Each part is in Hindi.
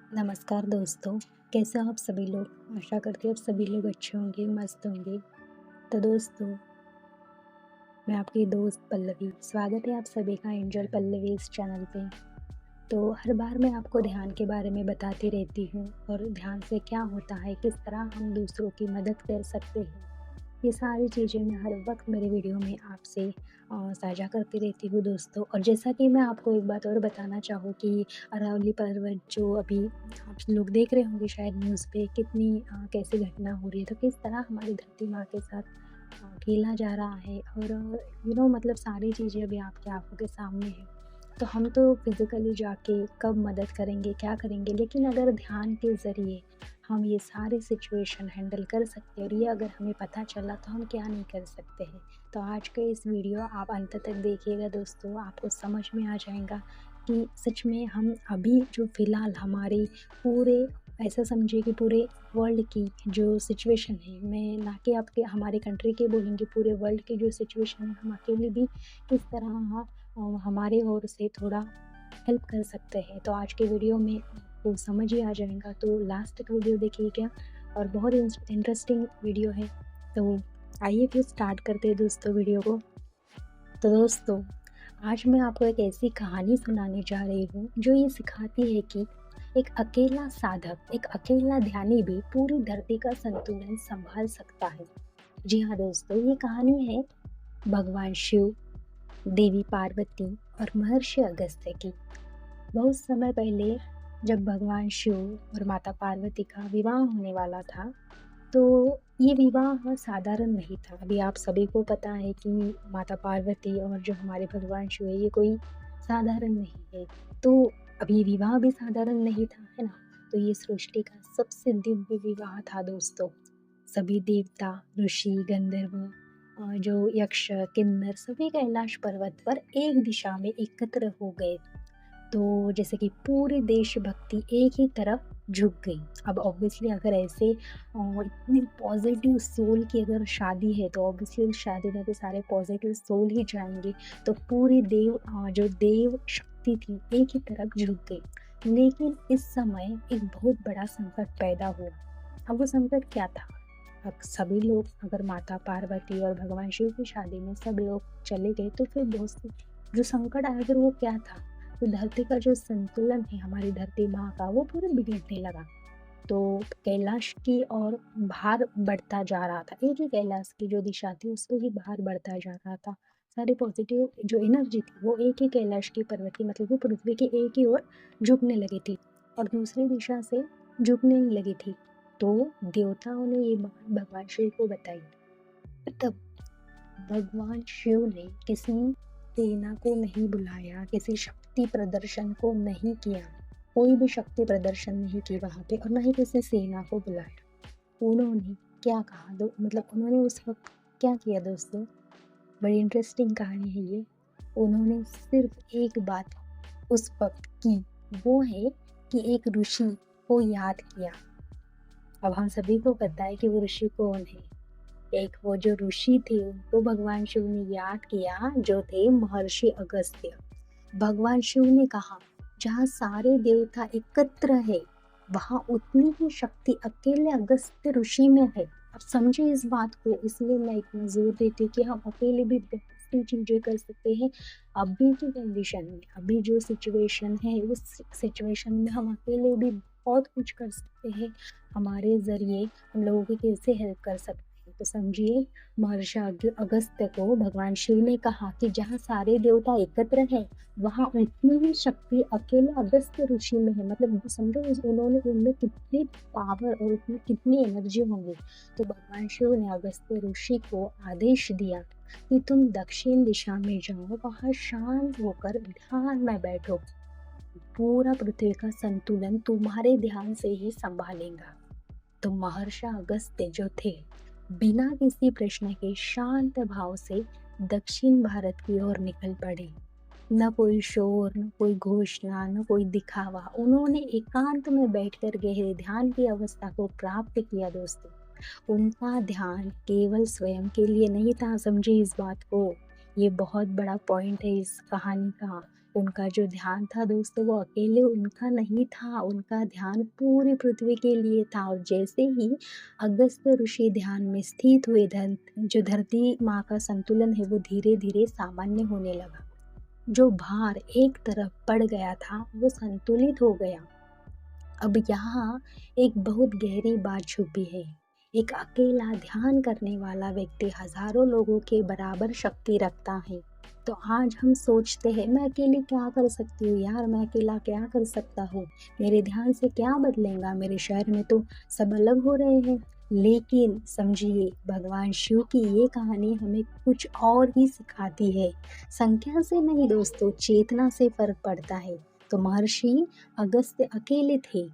नमस्कार दोस्तों, कैसे हो आप सभी लोग? आशा करती हूँ आप सभी लोग अच्छे होंगे, मस्त होंगे। तो दोस्तों, मैं आपकी दोस्त पल्लवी, स्वागत है आप सभी का एंजल पल्लवी इस चैनल पे। तो हर बार मैं आपको ध्यान के बारे में बताती रहती हूँ और ध्यान से क्या होता है, किस तरह हम दूसरों की मदद कर सकते हैं। ये सारी चीज़ें मैं हर वक़्त मेरे वीडियो में आपसे साझा करती रहती हूँ दोस्तों। और जैसा कि मैं आपको एक बात और बताना चाहूँ कि अरावली पर्वत जो अभी आप लोग देख रहे होंगे शायद न्यूज़ पे कितनी कैसी घटना हो रही है, तो किस तरह हमारी धरती माँ के साथ खेला जा रहा है और मतलब सारी चीज़ें अभी आपकी आँखों के सामने हैं। तो हम तो फिज़िकली जाके कब मदद करेंगे, क्या करेंगे, लेकिन अगर ध्यान के ज़रिए हम ये सारी सिचुएशन हैंडल कर सकते हैं और ये अगर हमें पता चला तो हम क्या नहीं कर सकते हैं। तो आज का इस वीडियो आप अंत तक देखिएगा दोस्तों, आपको समझ में आ जाएगा कि सच में हम अभी जो फ़िलहाल हमारे पूरे ऐसा समझिए कि पूरे वर्ल्ड की जो सिचुएशन है, मैं ना कि आपके हमारे कंट्री की बोलूँगी, पूरे वर्ल्ड की जो सिचुएशन है, हम अकेले भी किस तरह हमारे ओर से थोड़ा हेल्प कर सकते हैं। तो आज के वीडियो में आपको समझ ही आ जाएगा, तो लास्ट तक वीडियो देखिएगा और बहुत इंटरेस्टिंग वीडियो है। तो आइए फिर स्टार्ट करते हैं दोस्तों वीडियो को। तो दोस्तों, आज मैं आपको एक ऐसी कहानी सुनाने जा रही हूँ जो ये सिखाती है कि एक अकेला साधक, एक अकेला ध्यानी भी पूरी धरती का संतुलन संभाल सकता है। जी हाँ दोस्तों, ये कहानी है भगवान शिव, देवी पार्वती और महर्षि अगस्त्य की। बहुत समय पहले जब भगवान शिव और माता पार्वती का विवाह होने वाला था, तो ये विवाह साधारण नहीं था। अभी आप सभी को पता है कि माता पार्वती और जो हमारे भगवान शिव है, ये कोई साधारण नहीं है। तो अब ये विवाह भी साधारण नहीं था, है ना? तो ये सृष्टि का सबसे दिव्य विवाह था दोस्तों। सभी देवता, ऋषि, गंधर्व जो यक्ष, किन्नर सभी कैलाश पर्वत पर एक दिशा में एकत्र हो गए। तो जैसे कि पूरी देशभक्ति एक ही तरफ झुक गई। अब ऑब्वियसली अगर ऐसे इतनी पॉजिटिव सोल की अगर शादी है तो ऑब्वियसली उस शादी में तो सारे पॉजिटिव सोल ही जाएंगे। तो पूरी जो देव शक्ति थी एक ही तरफ झुक गई। लेकिन इस समय एक बहुत बड़ा संकट पैदा हुआ। अब वो संकट क्या था? अब सभी लोग अगर माता पार्वती और भगवान शिव की शादी में सब लोग चले गए तो फिर दोस्तों जो संकट आया फिर वो क्या था? तो धरती का जो संतुलन है हमारी धरती माँ का वो पूरा बिगड़ने लगा। तो कैलाश की ओर भार बढ़ता जा रहा था। एक ही कैलाश की जो दिशा थी उसको ही भार बढ़ता जा रहा था। सारी पॉजिटिव जो एनर्जी थी वो एक ही कैलाश की पर्वत की मतलब कि पृथ्वी की एक ही ओर झुकने लगी थी और दूसरी दिशा से झुकने लगी थी। तो देवताओं ने ये बात भगवान शिव को बताई। तब भगवान शिव ने किसी सेना को नहीं बुलाया, किसी शक्ति प्रदर्शन को नहीं किया, कोई भी शक्ति प्रदर्शन नहीं की वहाँ पे और ना ही किसी सेना को बुलाया। उन्होंने क्या कहा दो मतलब उन्होंने उस वक्त क्या किया दोस्तों? बड़ी इंटरेस्टिंग कहानी है ये। उन्होंने सिर्फ एक बात उस वक्त की, वो है कि एक ऋषि को याद किया। अब हम सभी को पता है कि वो ऋषि कौन है। एक वो जो ऋषि थे उनको भगवान शिव ने याद किया जो थे महर्षि अगस्त्य। भगवान शिव ने कहा जहाँ सारे देवता एकत्र है वहाँ उतनी ही शक्ति अकेले अगस्त्य ऋषि में है। अब समझे इस बात को, इसलिए मैं इतना जोर देती हूँ कि हम अकेले भी बहुत सी चीजें कर सकते हैं। अभी की कंडीशन में, अभी जो सिचुएशन है उस सिचुएशन में हम अकेले भी बहुत कुछ कर सकते हैं। हमारे जरिए हम लोगों की कैसे हेल्प कर सकते हैं, तो समझिए महर्षि अगस्त्य को भगवान शिव ने कहा कि जहाँ सारे देवता एकत्र हैं वहाँ उतनी ही शक्ति अकेले अगस्त्य ऋषि में है। मतलब समझो उन्होंने उनमें कितनी पावर और उसमें कितनी एनर्जी होंगी। तो भगवान शिव ने अगस्त्य ऋषि को आदेश दिया कि तुम दक्षिण दिशा में जाओ, वहाँ शांत होकर ध्यान में बैठो। पूरा पृथ्वी का संतुलन तुम्हारे ध्यान से ही संभालेगा। तो महर्षि अगस्त्य जो थे बिना किसी प्रश्न के शांत भाव से दक्षिण भारत की ओर निकल पड़े। न कोई शोर, न कोई घोषणा, न कोई दिखावा। उन्होंने एकांत में बैठकर गहरे ध्यान की अवस्था को प्राप्त किया दोस्तों। उनका ध्यान केवल स्वयं के लिए नहीं था, समझे इस बात को। ये बहुत बड़ा पॉइंट है इस कहानी का। उनका जो ध्यान था दोस्तों वो अकेले उनका नहीं था, उनका ध्यान पूरी पृथ्वी के लिए था। और जैसे ही अगस्त्य ऋषि ध्यान में स्थित हुए, जो धरती माँ का संतुलन है वो धीरे-धीरे सामान्य होने लगा। जो भार एक तरफ पड़ गया था वो संतुलित हो गया। अब यहाँ एक बहुत गहरी बात छुपी है। एक अकेला ध्यान करने वाला व्यक्ति हजारों लोगों के बराबर शक्ति रखता है। तो आज हम सोचते हैं मैं अकेले क्या कर सकती हूँ यार, मैं अकेला क्या कर सकता हूँ, मेरे ध्यान से क्या बदलेगा, मेरे शहर में तो सब अलग हो रहे हैं। लेकिन समझिए, भगवान शिव की ये कहानी हमें कुछ और ही सिखाती है। संख्या से नहीं दोस्तों, चेतना से फर्क पड़ता है। तो महर्षि अगस्त्य अकेले थे,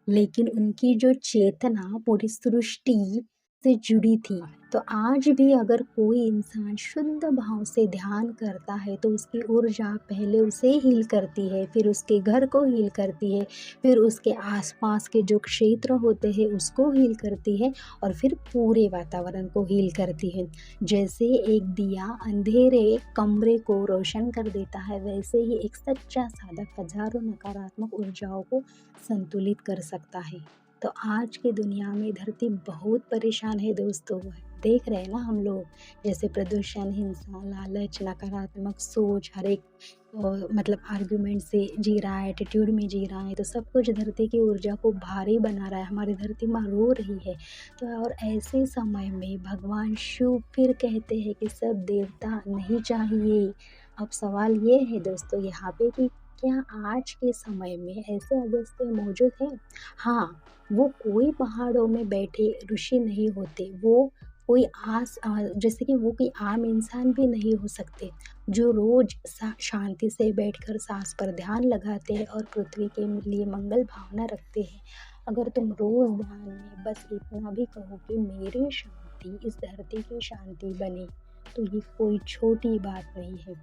लेकिन उनकी जो चेतना पूरी सृष्टि से जुड़ी थी। तो आज भी अगर कोई इंसान शुद्ध भाव से ध्यान करता है तो उसकी ऊर्जा पहले उसे हील करती है, फिर उसके घर को हील करती है, फिर उसके आसपास के जो क्षेत्र होते हैं उसको हील करती है, और फिर पूरे वातावरण को हील करती है। जैसे एक दिया अंधेरे कमरे को रोशन कर देता है, वैसे ही एक सच्चा साधक हजारों नकारात्मक ऊर्जाओं को संतुलित कर सकता है। तो आज की दुनिया में धरती बहुत परेशान है दोस्तों। देख रहे हैं ना हम लोग, जैसे प्रदूषण, हिंसा, लालच, नकारात्मक सोच, हर एक मतलब आर्गुमेंट से जी रहा है, एटीट्यूड में जी रहा है। तो सब कुछ धरती की ऊर्जा को भारी बना रहा है, हमारी धरती माँ रो रही है। तो और ऐसे समय में भगवान शिव फिर कहते हैं कि सब देवता नहीं चाहिए। अब सवाल ये है दोस्तों यहाँ पे कि क्या आज के समय में ऐसे अगस्त्य मौजूद हैं? हाँ, वो कोई पहाड़ों में बैठे ऋषि नहीं होते, वो कोई जैसे कि वो कोई आम इंसान भी नहीं हो सकते, जो रोज शांति से बैठकर सांस पर ध्यान लगाते हैं और पृथ्वी के लिए मंगल भावना रखते हैं। अगर तुम रोज ध्यान में बस इतना भी कहो कि मेरी शांति इस धरती की शांति बने, तो ये कोई छोटी बात नहीं है।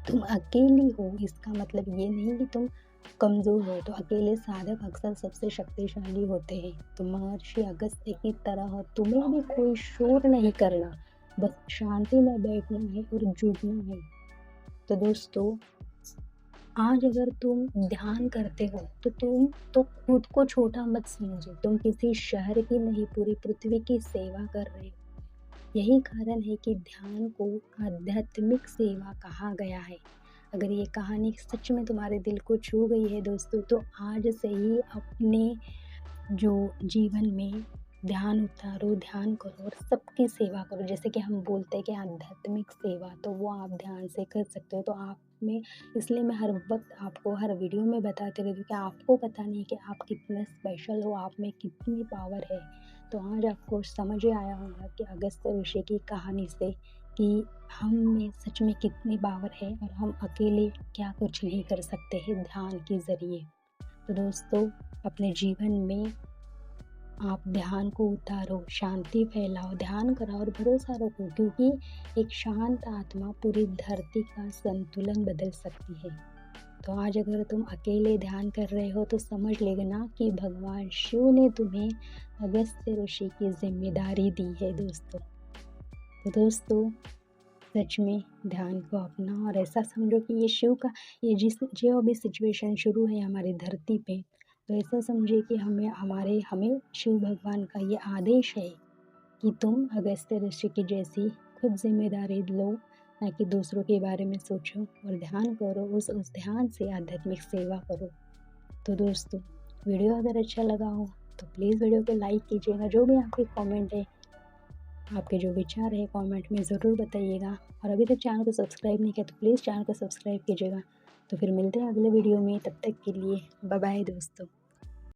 तुम अकेली हो इसका मतलब ये नहीं कि तुम कमज़ोर हो। तो अकेले साधक अक्सर सबसे शक्तिशाली होते हैं। तो महर्षि अगस्त्य की तरह तुम्हें भी कोई शोर नहीं करना, बस शांति में बैठना है और जुड़ना है। तो दोस्तों, आज अगर तुम ध्यान करते हो तो तुम तो खुद को छोटा मत समझो। तुम किसी शहर की नहीं, पूरी पृथ्वी की सेवा कर रहे हो। यही कारण है कि ध्यान को आध्यात्मिक सेवा कहा गया है। अगर ये कहानी सच में तुम्हारे दिल को छू गई है दोस्तों, तो आज से ही अपने जो जीवन में ध्यान उतारो, ध्यान करो और सबकी सेवा करो। जैसे कि हम बोलते हैं कि आध्यात्मिक सेवा, तो वो आप ध्यान से कर सकते हो। तो आप में इसलिए मैं हर वक्त आपको हर वीडियो में बताती रहती हूँ कि आपको पता नहीं कि आप कितने स्पेशल हो, आप में कितनी पावर है। तो आज आपको समझ ही आया होगा कि अगस्त्य ऋषि की कहानी से कि हम में सच में कितनी पावर है और हम अकेले क्या कुछ नहीं कर सकते हैं ध्यान के ज़रिए। तो दोस्तों, अपने जीवन में आप ध्यान को उतारो, शांति फैलाओ, ध्यान कराओ और भरोसा रखो, क्योंकि एक शांत आत्मा पूरी धरती का संतुलन बदल सकती है। तो आज अगर तुम अकेले ध्यान कर रहे हो तो समझ लेना कि भगवान शिव ने तुम्हें अगस्त्य ऋषि की जिम्मेदारी दी है दोस्तों। तो दोस्तों, सच में ध्यान को अपनाओ और ऐसा समझो कि ये शिव का जो अभी सिचुएशन शुरू है हमारी धरती पे, तो ऐसा समझिए कि हमें शिव भगवान का ये आदेश है कि तुम अगस्त्य ऋषि की जैसी खुद जिम्मेदारी लो, ना कि दूसरों के बारे में सोचो, और ध्यान करो, उस ध्यान से आध्यात्मिक सेवा करो। तो दोस्तों, वीडियो अगर अच्छा लगा हो तो प्लीज़ वीडियो को लाइक कीजिएगा। जो भी आपके कमेंट है, आपके जो विचार है कमेंट में ज़रूर बताइएगा। और अभी तक चैनल को सब्सक्राइब नहीं किया तो प्लीज़ चैनल को सब्सक्राइब कीजिएगा। तो फिर मिलते हैं अगले वीडियो में, तब तक के लिए बाय बाय दोस्तों।